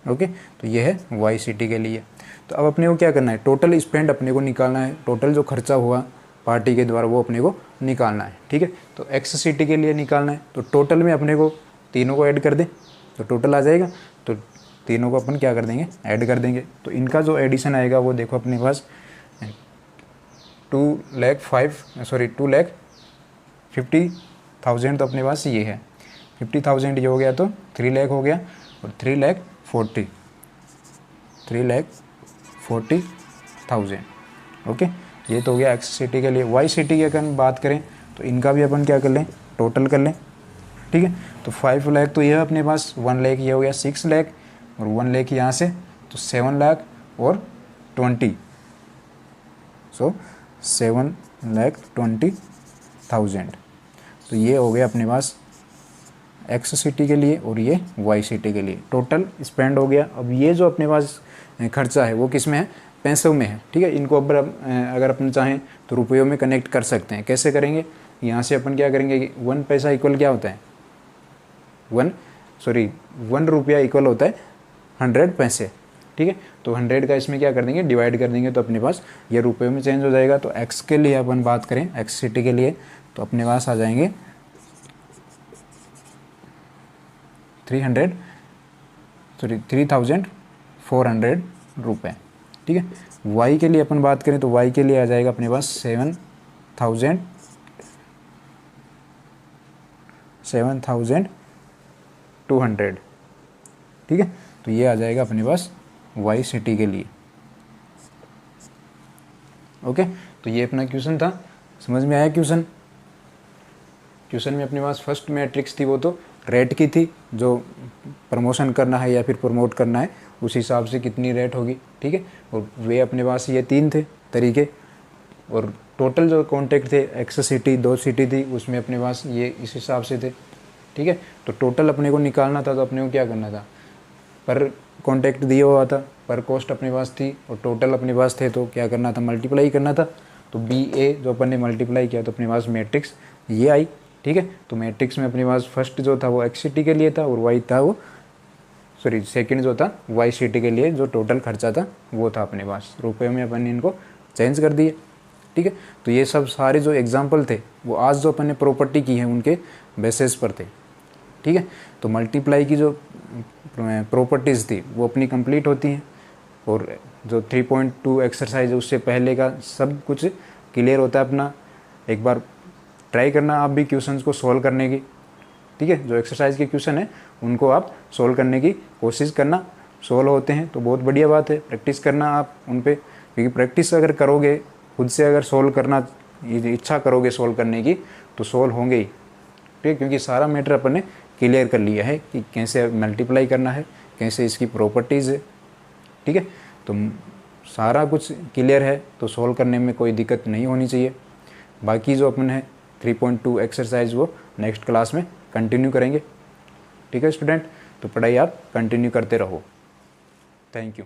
ओके, तो ये है वाई सिटी के लिए। तो अब अपने को क्या करना है, टोटल स्पेंड अपने को निकालना है, टोटल जो खर्चा हुआ पार्टी के द्वारा वो अपने को निकालना है, ठीक है। तो एक्स सिटी के लिए निकालना है, तो टोटल में अपने को तीनों को ऐड कर दें तो टोटल आ जाएगा, तो तीनों को अपन क्या कर देंगे, ऐड कर देंगे। तो इनका जो एडिशन आएगा वो देखो अपने पास 2,50,000 तो अपने पास ये है, 50,000 ये हो गया तो 3 लाख हो गया, और 3,40,000। ओके, ये तो हो गया एक्स सिटी के लिए। वाई सिटी की अगर बात करें तो इनका भी अपन क्या कर लें, टोटल कर लें, ठीक है। तो 5 लाख तो ये है अपने पास, 1 लाख ये हो गया 6 लाख, और 1 लाख यहाँ से तो 7 लाख और 20, सो 7,20,000। तो ये हो गया अपने पास एक्स सिटी के लिए और ये वाई सिटी के लिए, टोटल स्पेंड हो गया। अब ये जो अपने पास खर्चा है वो किस में है, पैसों में है, ठीक है। इनको अब अगर अपन चाहें तो रुपयों में कनेक्ट कर सकते हैं। कैसे करेंगे, यहाँ से अपन क्या करेंगे कि 1 पैसा इक्वल क्या होता है, 1 रुपया इक्वल होता है 100 पैसे, ठीक है। तो 100 का इसमें क्या कर देंगे, डिवाइड कर देंगे, तो अपने पास ये रुपये में चेंज हो जाएगा। तो एक्स के लिए अपन बात करें, एक्स सिटी के लिए, तो अपने पास आ जाएंगे 3,400 रुपये, ठीक है। वाई के लिए अपन बात करें तो वाई के लिए आ जाएगा अपने पास 7,200, ठीक है। तो ये आ जाएगा अपने पास वाई सिटी के लिए। ओके, तो ये अपना क्वेश्चन था, समझ में आया क्वेश्चन। क्वेश्चन में अपने पास फर्स्ट मैट्रिक्स थी वो तो रेट की थी, जो प्रमोशन करना है या फिर प्रमोट करना है उस हिसाब से कितनी रेट होगी, ठीक है। और वे अपने पास ये 3 थे तरीके, और टोटल जो कॉन्टैक्ट थे एक्स सिटी 2 सिटी थी उसमें अपने पास ये इस हिसाब से थे, ठीक है। तो टोटल अपने को निकालना था, तो अपने को क्या करना था, पर कॉन्टैक्ट दिया हुआ था, पर कॉस्ट अपने पास थी और टोटल अपने पास थे, तो क्या करना था, मल्टीप्लाई करना था। तो बी ए जो अपन ने मल्टीप्लाई किया तो अपने पास मैट्रिक्स ये आई, ठीक है। तो मैट्रिक्स में अपने पास फर्स्ट जो था वो एक्स सिटी के लिए था और वाई था वो, सॉरी सेकंड जो था वाई सिटी के लिए, जो टोटल खर्चा था वो था अपने पास, रुपये में अपन ने इनको चेंज कर दिए, ठीक है। तो ये सब सारे जो एग्जांपल थे वो आज जो अपन ने प्रॉपर्टी की है उनके बेसिस पर थे, ठीक है। तो मल्टीप्लाई की जो प्रॉपर्टीज़ थी वो अपनी कंप्लीट होती हैं, और जो 3.2 एक्सरसाइज है उससे पहले का सब कुछ क्लियर होता है अपना। एक बार ट्राई करना आप भी क्वेश्चंस को सॉल्व करने की, ठीक है। जो एक्सरसाइज के क्वेश्चन है उनको आप सॉल्व करने की कोशिश करना, सॉल्व होते हैं तो बहुत बढ़िया बात है, प्रैक्टिस करना आप उन पे, क्योंकि प्रैक्टिस अगर करोगे, खुद से अगर सॉल्व करना इच्छा करोगे सॉल्व करने की तो सॉल्व होंगे ही, ठीक है। क्योंकि सारा मैटर अपन ने क्लियर कर लिया है कि कैसे मल्टीप्लाई करना है, कैसे इसकी प्रॉपर्टीज़ है, ठीक है। तो सारा कुछ क्लियर है, तो सॉल्व करने में कोई दिक्कत नहीं होनी चाहिए। बाकी जो अपन है 3.2 एक्सरसाइज वो नेक्स्ट क्लास में कंटिन्यू करेंगे, ठीक है स्टूडेंट। तो पढ़ाई आप कंटिन्यू करते रहो। Thank you.